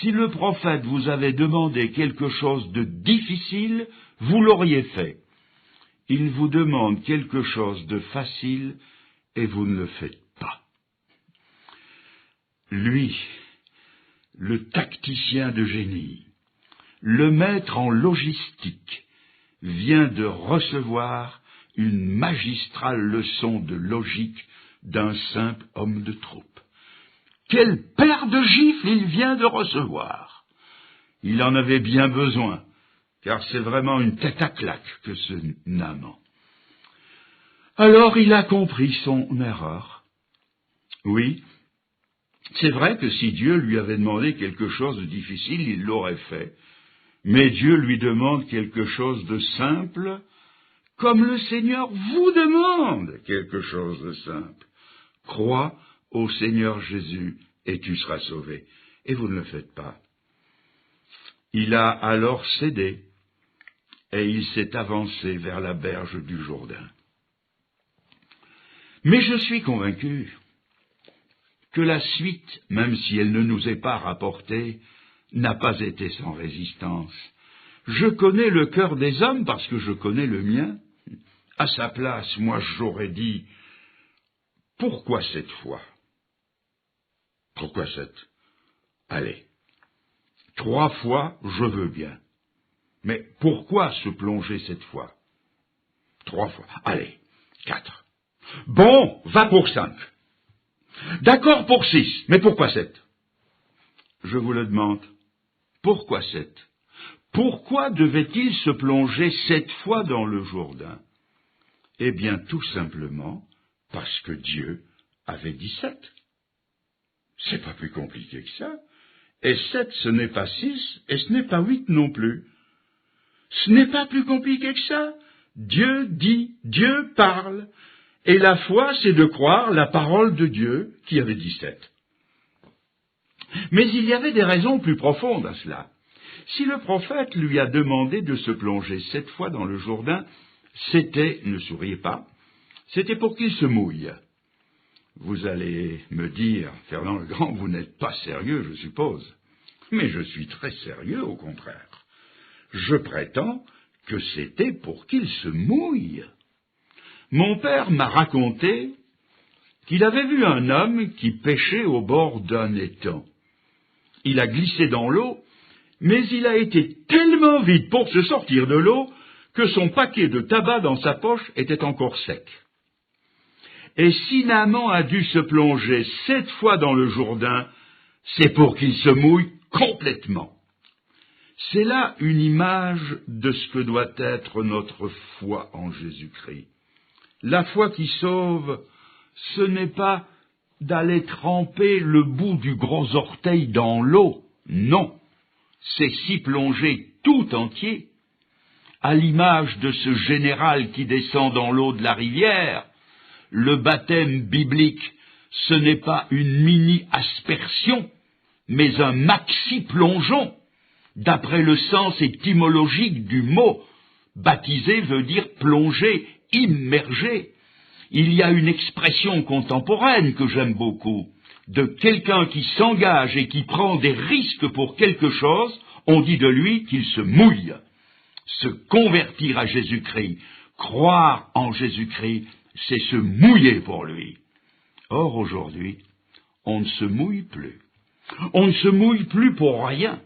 Si le prophète vous avait demandé quelque chose de difficile, vous l'auriez fait. Il vous demande quelque chose de facile et vous ne le faites pas. Lui, le tacticien de génie, le maître en logistique, vient de recevoir une magistrale leçon de logique d'un simple homme de troupe. Quelle paire de gifles il vient de recevoir! Il en avait bien besoin, car c'est vraiment une tête à claque que ce Naaman. Alors il a compris son erreur. Oui, c'est vrai que si Dieu lui avait demandé quelque chose de difficile, il l'aurait fait. Mais Dieu lui demande quelque chose de simple, comme le Seigneur vous demande quelque chose de simple. Crois au Seigneur Jésus et tu seras sauvé. Et vous ne le faites pas. Il a alors cédé et il s'est avancé vers la berge du Jourdain. Mais je suis convaincu que la suite, même si elle ne nous est pas rapportée, n'a pas été sans résistance. Je connais le cœur des hommes parce que je connais le mien. À sa place, moi j'aurais dit, pourquoi cette fois? Pourquoi cette? Allez, 3 fois, je veux bien. Mais pourquoi se plonger cette fois? 3 fois. Allez, 4. Bon, va pour 5. D'accord pour 6, mais pourquoi 7? Je vous le demande. Pourquoi 7? Pourquoi devait-il se plonger 7 fois dans le Jourdain? Eh bien, tout simplement parce que Dieu avait dit 7. C'est pas plus compliqué que ça. Et 7, ce n'est pas 6, et ce n'est pas 8 non plus. Ce n'est pas plus compliqué que ça. Dieu dit, Dieu parle. Et la foi, c'est de croire la parole de Dieu qui avait dit 7. Mais il y avait des raisons plus profondes à cela. Si le prophète lui a demandé de se plonger 7 fois dans le Jourdain, c'était, ne souriez pas, c'était pour qu'il se mouille. Vous allez me dire, Fernand le Grand, vous n'êtes pas sérieux, je suppose. Mais je suis très sérieux, au contraire. Je prétends que c'était pour qu'il se mouille. Mon père m'a raconté qu'il avait vu un homme qui pêchait au bord d'un étang. Il a glissé dans l'eau, mais il a été tellement vite pour se sortir de l'eau que son paquet de tabac dans sa poche était encore sec. Et si Naaman a dû se plonger 7 fois dans le Jourdain, c'est pour qu'il se mouille complètement. C'est là une image de ce que doit être notre foi en Jésus-Christ. La foi qui sauve, ce n'est pas d'aller tremper le bout du gros orteil dans l'eau, non, c'est s'y plonger tout entier, à l'image de ce général qui descend dans l'eau de la rivière. Le baptême biblique, ce n'est pas une mini-aspersion, mais un maxi-plongeon, d'après le sens étymologique du mot. Baptiser veut dire plonger, immerger. Il y a une expression contemporaine que j'aime beaucoup. De quelqu'un qui s'engage et qui prend des risques pour quelque chose, on dit de lui qu'il se mouille. Se convertir à Jésus-Christ, croire en Jésus-Christ, c'est se mouiller pour lui. Or, aujourd'hui, on ne se mouille plus. On ne se mouille plus pour rien.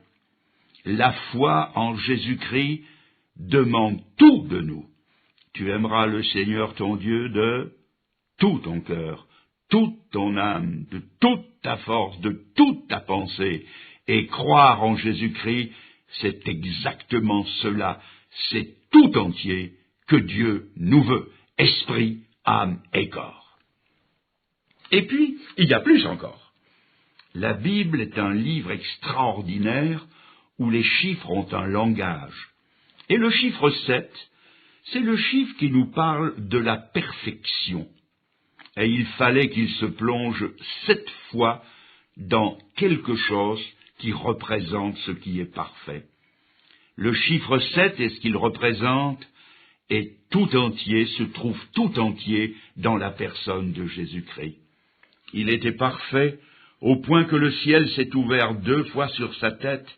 La foi en Jésus-Christ demande tout de nous. Tu aimeras le Seigneur ton Dieu de tout ton cœur, toute ton âme, de toute ta force, de toute ta pensée. Et croire en Jésus-Christ, c'est exactement cela. C'est tout entier que Dieu nous veut, esprit, âme et corps. Et puis, il y a plus encore. La Bible est un livre extraordinaire où les chiffres ont un langage. Et le chiffre 7, c'est le chiffre qui nous parle de la perfection. Et il fallait qu'il se plonge 7 fois dans quelque chose qui représente ce qui est parfait. Le chiffre 7 et ce qu'il représente est tout entier, se trouve tout entier dans la personne de Jésus-Christ. Il était parfait au point que le ciel s'est ouvert 2 fois sur sa tête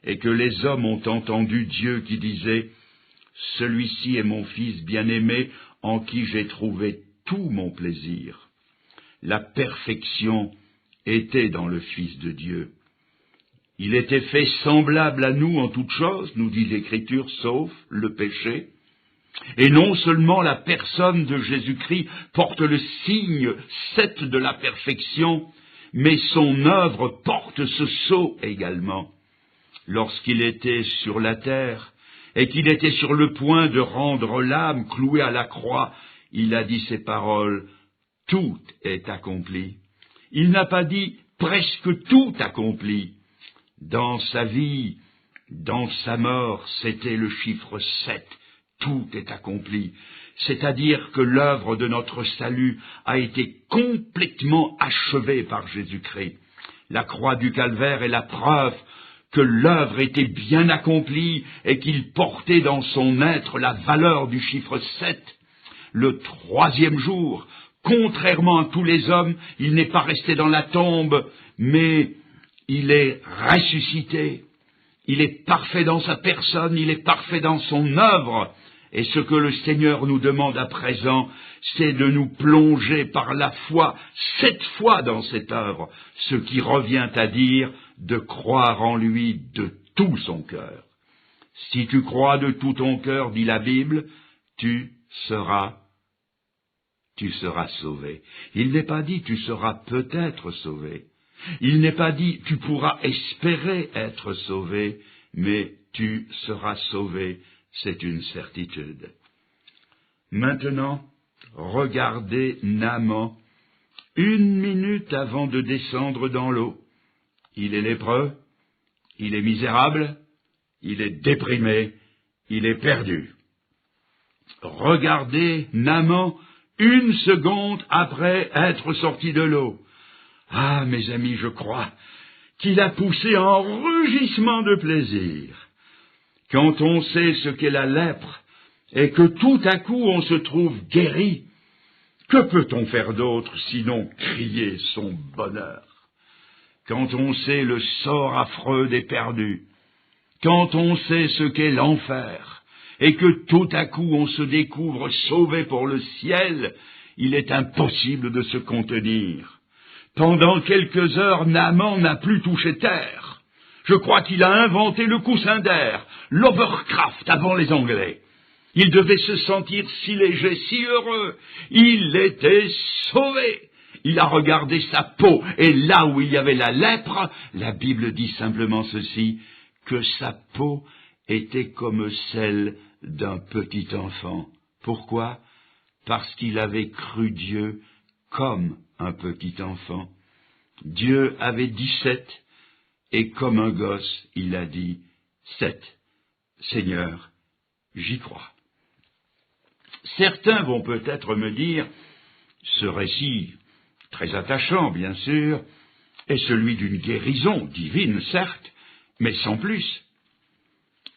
et que les hommes ont entendu Dieu qui disait « Celui-ci est mon Fils bien-aimé en qui j'ai trouvé tout mon plaisir. » La perfection était dans le Fils de Dieu. Il était fait semblable à nous en toutes choses, nous dit l'Écriture, sauf le péché. Et non seulement la personne de Jésus-Christ porte le signe 7 de la perfection, mais son œuvre porte ce sceau également. Lorsqu'il était sur la terre et qu'il était sur le point de rendre l'âme clouée à la croix, il a dit ces paroles « Tout est accompli ». Il n'a pas dit « presque tout accompli ». Dans sa vie, dans sa mort, c'était le chiffre 7. Tout est accompli. C'est-à-dire que l'œuvre de notre salut a été complètement achevée par Jésus-Christ. La croix du Calvaire est la preuve que l'œuvre était bien accomplie et qu'il portait dans son être la valeur du chiffre 7. Le 3e jour, contrairement à tous les hommes, il n'est pas resté dans la tombe, mais il est ressuscité. Il est parfait dans sa personne, il est parfait dans son œuvre. Et ce que le Seigneur nous demande à présent, c'est de nous plonger par la foi 7 fois dans cette œuvre, ce qui revient à dire de croire en lui de tout son cœur. Si tu crois de tout ton cœur, dit la Bible, tu seras sauvé. Il n'est pas dit tu seras peut-être sauvé. Il n'est pas dit tu pourras espérer être sauvé, mais tu seras sauvé. C'est une certitude. Maintenant, regardez Naaman, 1 minute avant de descendre dans l'eau. Il est lépreux, il est misérable, il est déprimé, il est perdu. Regardez Naaman 1 seconde après être sorti de l'eau. Ah, mes amis, je crois qu'il a poussé un rugissement de plaisir. Quand on sait ce qu'est la lèpre et que tout à coup on se trouve guéri, que peut-on faire d'autre sinon crier son bonheur? Quand on sait le sort affreux des perdus, quand on sait ce qu'est l'enfer, et que tout à coup on se découvre sauvé pour le ciel, il est impossible de se contenir. Pendant quelques heures, Naaman n'a plus touché terre. Je crois qu'il a inventé le coussin d'air, l'Hovercraft avant les Anglais. Il devait se sentir si léger, si heureux. Il était sauvé. Il a regardé sa peau, et là où il y avait la lèpre, la Bible dit simplement ceci, que sa peau était comme celle d'un petit enfant. Pourquoi? Parce qu'il avait cru Dieu comme un petit enfant. Dieu avait dit 7, et comme un gosse, il a dit 7. Seigneur, j'y crois. Certains vont peut-être me dire, ce récit, très attachant bien sûr, est celui d'une guérison divine, certes, mais sans plus.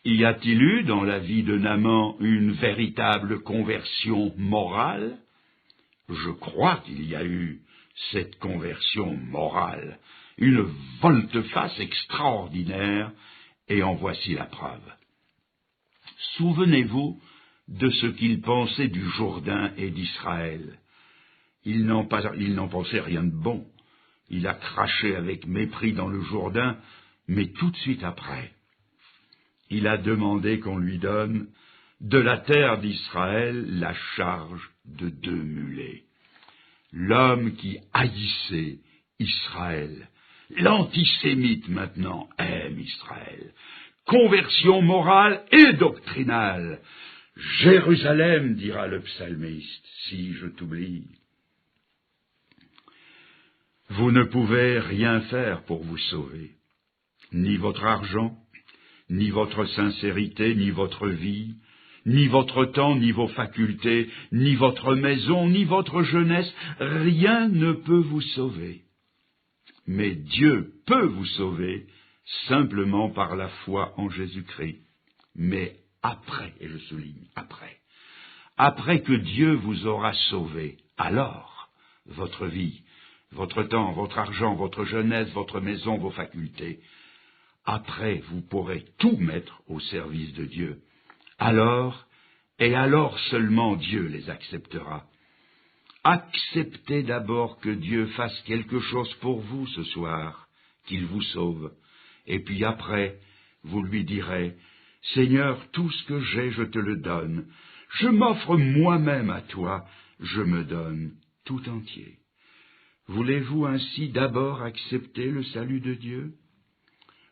Y a-t-il eu dans la vie de Naaman une véritable conversion morale? Je crois qu'il y a eu cette conversion morale, une volte-face extraordinaire, et en voici la preuve. Souvenez-vous de ce qu'il pensait du Jourdain et d'Israël. Il n'en pensait rien de bon. Il a craché avec mépris dans le Jourdain, mais tout de suite après, il a demandé qu'on lui donne de la terre d'Israël la charge de 2 mulets. L'homme qui haïssait Israël, l'antisémite maintenant, aime Israël. Conversion morale et doctrinale. Jérusalem, dira le psalmiste, si je t'oublie. Vous ne pouvez rien faire pour vous sauver, ni votre argent, ni votre sincérité, ni votre vie, ni votre temps, ni vos facultés, ni votre maison, ni votre jeunesse, rien ne peut vous sauver. Mais Dieu peut vous sauver simplement par la foi en Jésus-Christ. Mais après, et je souligne après que Dieu vous aura sauvé, alors votre vie, votre temps, votre argent, votre jeunesse, votre maison, vos facultés, après vous pourrez tout mettre au service de Dieu. Alors, et alors seulement Dieu les acceptera. Acceptez d'abord que Dieu fasse quelque chose pour vous ce soir, qu'il vous sauve, et puis après, vous lui direz, « Seigneur, tout ce que j'ai, je te le donne. Je m'offre moi-même à toi, je me donne tout entier. » Voulez-vous ainsi d'abord accepter le salut de Dieu?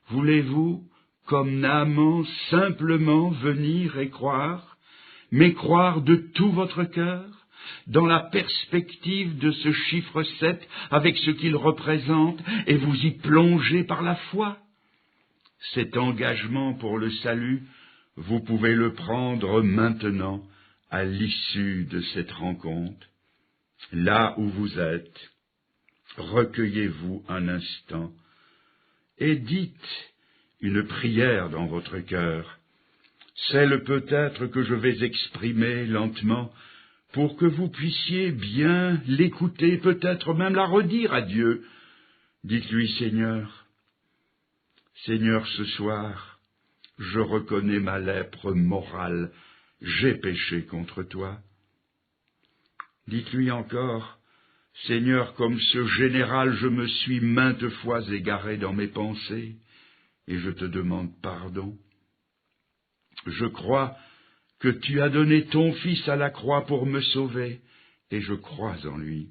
Voulez-vous, comme Naaman, simplement venir et croire, mais croire de tout votre cœur, dans la perspective de ce chiffre 7 avec ce qu'il représente, et vous y plonger par la foi? Cet engagement pour le salut, vous pouvez le prendre maintenant, à l'issue de cette rencontre. Là où vous êtes, recueillez-vous un instant et dites une prière dans votre cœur, celle peut-être que je vais exprimer lentement, pour que vous puissiez bien l'écouter, peut-être même la redire à Dieu. Dites-lui, Seigneur, ce soir, je reconnais ma lèpre morale, j'ai péché contre toi. Dites-lui encore, Seigneur, comme ce général, je me suis maintes fois égaré dans mes pensées, et je te demande pardon. Je crois que tu as donné ton Fils à la croix pour me sauver, et je crois en lui.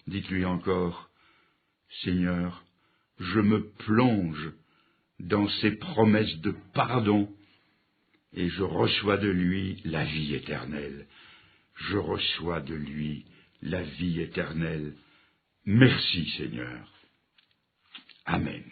Dites-lui encore, Seigneur, je me plonge dans ses promesses de pardon, et je reçois de lui la vie éternelle. Je reçois de lui la vie éternelle. Merci, Seigneur. Amen.